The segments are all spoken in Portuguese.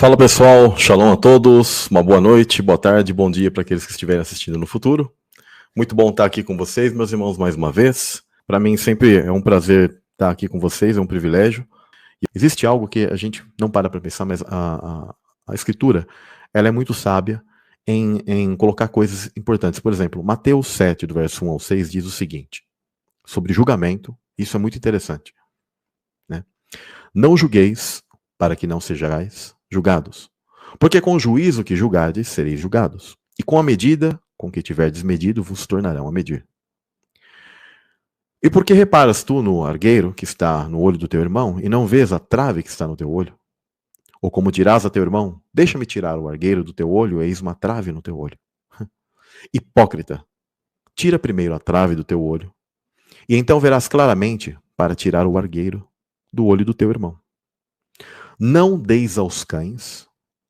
Fala pessoal, shalom a todos, uma boa noite, boa tarde, bom dia para aqueles que estiverem assistindo no futuro. Muito bom estar aqui com vocês, meus irmãos, mais uma vez. Para mim sempre é um prazer estar aqui com vocês, é um privilégio. E existe algo que a gente não para pensar, mas a Escritura ela é muito sábia em colocar coisas importantes. Por exemplo, Mateus 7, do verso 1 ao 6, diz o seguinte, sobre julgamento, isso é muito interessante, né? Não julgueis para que não sejais julgados. Porque com o juízo que julgardes, sereis julgados. E com a medida com que tiverdes medido, vos tornarão a medir. E por que reparas tu no argueiro que está no olho do teu irmão, e não vês a trave que está no teu olho? Ou como dirás a teu irmão, deixa-me tirar o argueiro do teu olho, eis uma trave no teu olho. Hipócrita, tira primeiro a trave do teu olho, e então verás claramente para tirar o argueiro do olho do teu irmão. Não deis aos cães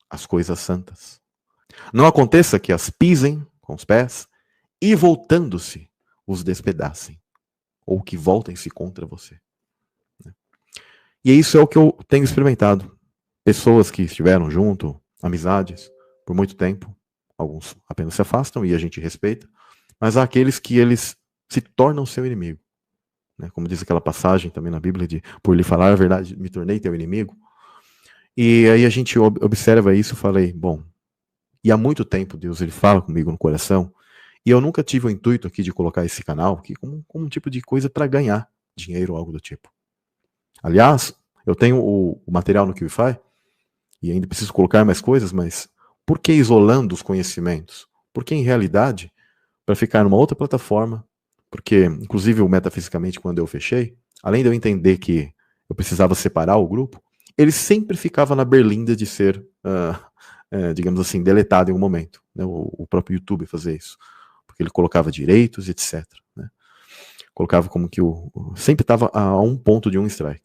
as coisas santas. Não aconteça que as pisem com os pés e, voltando-se, os despedacem, ou que voltem-se contra você. E isso é o que eu tenho experimentado. Pessoas que estiveram junto, amizades, por muito tempo, alguns apenas se afastam e a gente respeita, mas há aqueles que eles se tornam seu inimigo. Como diz aquela passagem também na Bíblia de, por lhe falar a verdade, me tornei teu inimigo. E aí a gente observa isso e falei, bom, e há muito tempo Deus ele fala comigo no coração, e eu nunca tive o intuito aqui de colocar esse canal aqui como um tipo de coisa para ganhar dinheiro ou algo do tipo. Aliás, eu tenho o material no QIFI, e ainda preciso colocar mais coisas, mas por que isolando os conhecimentos? Porque em realidade, para ficar numa outra plataforma, porque inclusive o Metafisicamente, quando eu fechei, além de eu entender que eu precisava separar o grupo, ele sempre ficava na berlinda de ser, digamos assim, deletado em um momento. Né? O próprio YouTube fazia isso. Porque ele colocava direitos, etc. Né? Colocava como que sempre estava a um ponto de um strike.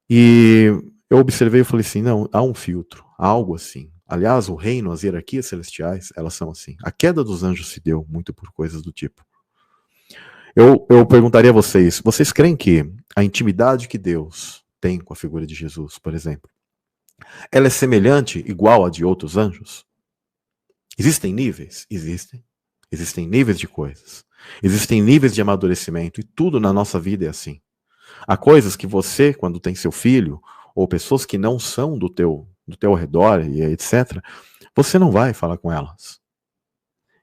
E eu observei e falei assim, não, há um filtro, há algo assim. Aliás, o reino, as hierarquias celestiais, elas são assim. A queda dos anjos se deu muito por coisas do tipo. Eu perguntaria a vocês, vocês creem que a intimidade que Deus tem com a figura de Jesus, por exemplo, ela é semelhante, igual a de outros anjos? Existem níveis? Existem. Existem níveis de coisas. Existem níveis de amadurecimento, e tudo na nossa vida é assim. Há coisas que você, quando tem seu filho, ou pessoas que não são do teu redor, e etc., você não vai falar com elas.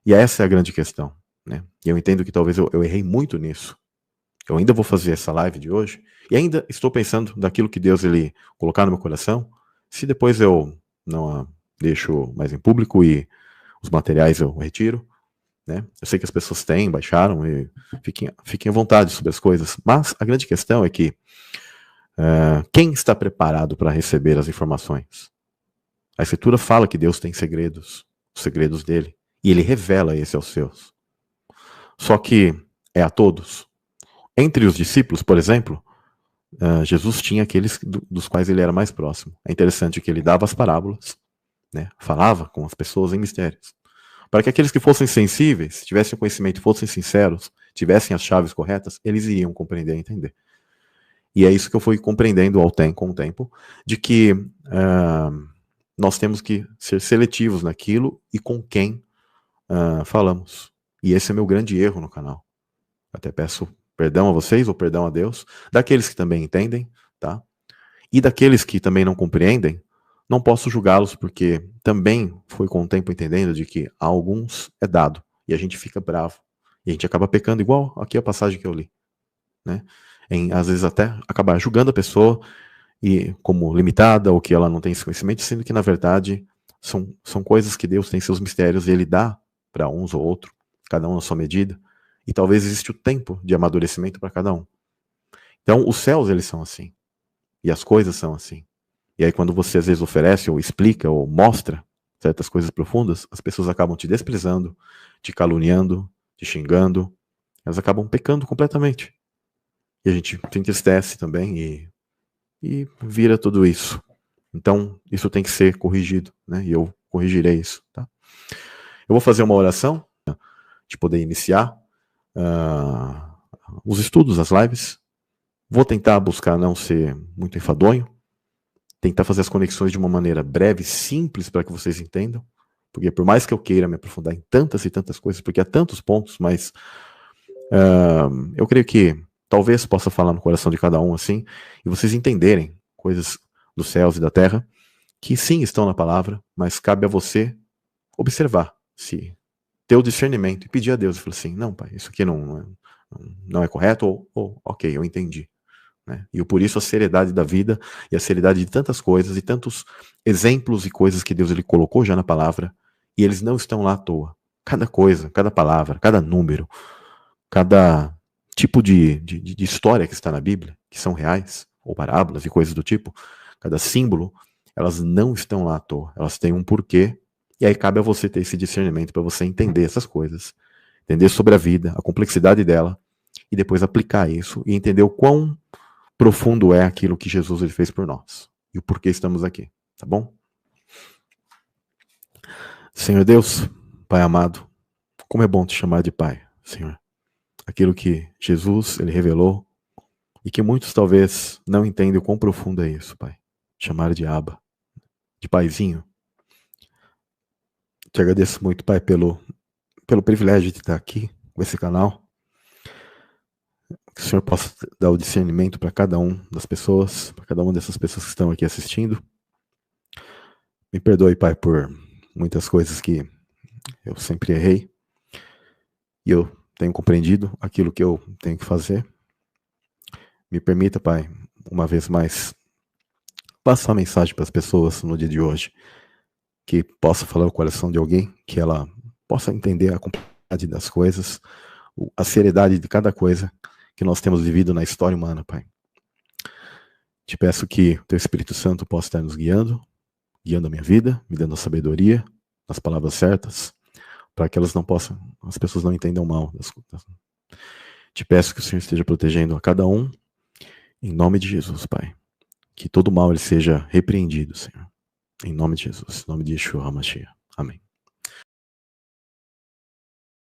E essa é a grande questão. Né? E eu entendo que talvez eu errei muito nisso. Eu ainda vou fazer essa live de hoje, e ainda estou pensando daquilo que Deus ele colocar no meu coração, se depois eu não a deixo mais em público e os materiais eu retiro, né? Eu sei que as pessoas têm, baixaram, e fiquem à vontade sobre as coisas, mas a grande questão é que quem está preparado para receber as informações? A Escritura fala que Deus tem segredos, os segredos dele, e ele revela esse aos seus. Só que é a todos. Entre os discípulos, por exemplo, Jesus tinha aqueles dos quais ele era mais próximo. É interessante que ele dava as parábolas, né? Falava com as pessoas em mistérios. Para que aqueles que fossem sensíveis, tivessem conhecimento, fossem sinceros, tivessem as chaves corretas, eles iriam compreender e entender. E é isso que eu fui compreendendo com o tempo, de que nós temos que ser seletivos naquilo e com quem falamos. E esse é meu grande erro no canal. Até peço perdão a vocês, ou perdão a Deus, daqueles que também entendem, tá? E daqueles que também não compreendem, não posso julgá-los, porque também fui com o tempo entendendo de que a alguns é dado, e a gente fica bravo, e a gente acaba pecando, igual aqui a passagem que eu li, né? Às vezes até acabar julgando a pessoa e como limitada, ou que ela não tem esse conhecimento, sendo que na verdade são coisas que Deus tem seus mistérios, e Ele dá para uns ou outro, cada um na sua medida, e talvez existe o tempo de amadurecimento para cada um. Então os céus eles são assim, e as coisas são assim. E aí quando você às vezes oferece, ou explica, ou mostra certas coisas profundas, as pessoas acabam te desprezando, te caluniando, te xingando, elas acabam pecando completamente. E a gente se entristece também e vira tudo isso. Então isso tem que ser corrigido, né? E eu corrigirei isso, tá? Eu vou fazer uma oração de poder iniciar os estudos, as lives. Vou tentar buscar não ser muito enfadonho, tentar fazer as conexões de uma maneira breve, simples, para que vocês entendam. Porque por mais que eu queira me aprofundar em tantas e tantas coisas, porque há tantos pontos, mas eu creio que talvez possa falar no coração de cada um assim, e vocês entenderem coisas dos céus e da terra, que sim estão na palavra, mas cabe a você observar, se ter o discernimento e pedir a Deus, e falar assim, não pai, isso aqui não é correto, ou ok, eu entendi. Né? E por isso a seriedade da vida e a seriedade de tantas coisas e tantos exemplos e coisas que Deus ele colocou já na palavra, e eles não estão lá à toa. Cada coisa, cada palavra, cada número, cada tipo de história que está na Bíblia, que são reais, ou parábolas e coisas do tipo, cada símbolo, elas não estão lá à toa. Elas têm um porquê, e aí cabe a você ter esse discernimento para você entender essas coisas, entender sobre a vida, a complexidade dela, e depois aplicar isso e entender o quão profundo é aquilo que Jesus ele fez por nós e o porquê estamos aqui, tá bom? Senhor Deus, Pai amado, como é bom te chamar de Pai, Senhor. Aquilo que Jesus ele revelou e que muitos talvez não entendem o quão profundo é isso, Pai. Chamar de Abba, de Paizinho. Te agradeço muito, Pai, pelo privilégio de estar aqui com esse canal. Que o Senhor possa dar o discernimento para cada um das pessoas, para cada uma dessas pessoas que estão aqui assistindo. Me perdoe, Pai, por muitas coisas que eu sempre errei. E eu tenho compreendido aquilo que eu tenho que fazer. Me permita, Pai, uma vez mais, passar uma mensagem para as pessoas no dia de hoje, que possa falar o coração de alguém, que ela possa entender a complexidade das coisas, a seriedade de cada coisa que nós temos vivido na história humana, Pai. Te peço que o Teu Espírito Santo possa estar nos guiando a minha vida, me dando a sabedoria, as palavras certas, para que as pessoas não entendam mal. Te peço que o Senhor esteja protegendo a cada um, em nome de Jesus, Pai. Que todo mal ele seja repreendido, Senhor. Em nome de Jesus, em nome de Yeshua HaMashiach. Amém.